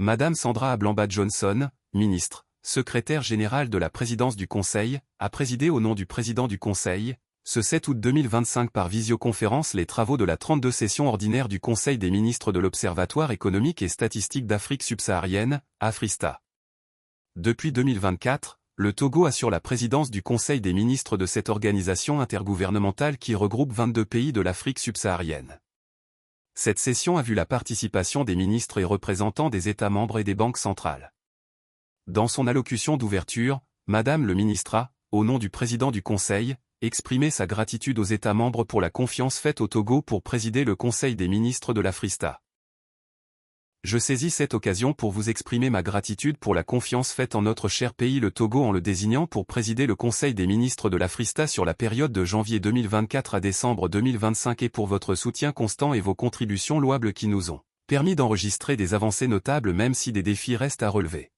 Madame Sandra Ablamba-Johnson, ministre, secrétaire générale de la présidence du Conseil, a présidé au nom du président du Conseil, ce 7 août 2025 par visioconférence les travaux de la 32e session ordinaire du Conseil des ministres de l'Observatoire économique et statistique d'Afrique subsaharienne, AFRISTA. Depuis 2024, le Togo assure la présidence du Conseil des ministres de cette organisation intergouvernementale qui regroupe 22 pays de l'Afrique subsaharienne. Cette session a vu la participation des ministres et représentants des États membres et des banques centrales. Dans son allocution d'ouverture, Madame le ministre a, au nom du président du Conseil, exprimé sa gratitude aux États membres pour la confiance faite au Togo pour présider le Conseil des ministres de l'AFRISTA. Je saisis cette occasion pour vous exprimer ma gratitude pour la confiance faite en notre cher pays le Togo en le désignant pour présider le Conseil des ministres de l'AFRISTA sur la période de janvier 2024 à décembre 2025 et pour votre soutien constant et vos contributions louables qui nous ont permis d'enregistrer des avancées notables même si des défis restent à relever.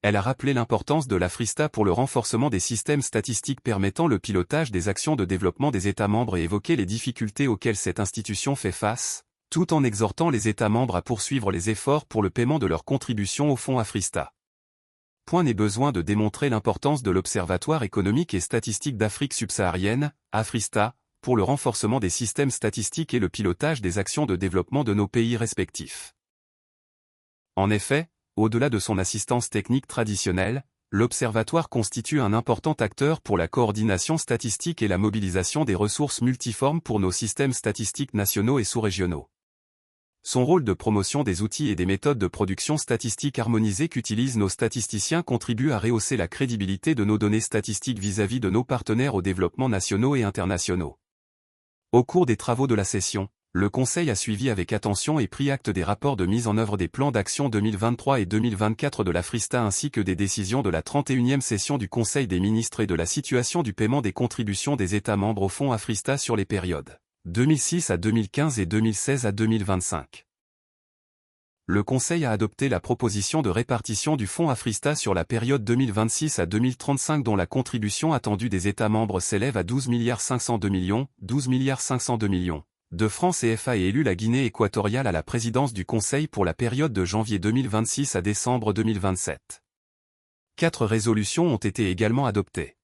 Elle a rappelé l'importance de l'AFRISTA pour le renforcement des systèmes statistiques permettant le pilotage des actions de développement des États membres et évoqué les difficultés auxquelles cette institution fait face, tout en exhortant les États membres à poursuivre les efforts pour le paiement de leur contribution au fonds AFRISTA. Point n'est besoin de démontrer l'importance de l'Observatoire économique et statistique d'Afrique subsaharienne, AFRISTA, pour le renforcement des systèmes statistiques et le pilotage des actions de développement de nos pays respectifs. En effet, au-delà de son assistance technique traditionnelle, l'Observatoire constitue un important acteur pour la coordination statistique et la mobilisation des ressources multiformes pour nos systèmes statistiques nationaux et sous-régionaux. Son rôle de promotion des outils et des méthodes de production statistique harmonisées qu'utilisent nos statisticiens contribue à rehausser la crédibilité de nos données statistiques vis-à-vis de nos partenaires au développement nationaux et internationaux. Au cours des travaux de la session, le Conseil a suivi avec attention et pris acte des rapports de mise en œuvre des plans d'action 2023 et 2024 de l'AFRISTA ainsi que des décisions de la 31e session du Conseil des ministres et de la situation du paiement des contributions des États membres au fonds AFRISTA sur les périodes 2006 à 2015 et 2016 à 2025. Le Conseil a adopté la proposition de répartition du fonds AFRISTA sur la période 2026 à 2035 dont la contribution attendue des États membres s'élève à 12,502 millions de francs CFA et élu la Guinée équatoriale à la présidence du Conseil pour la période de janvier 2026 à décembre 2027. 4 résolutions ont été également adoptées.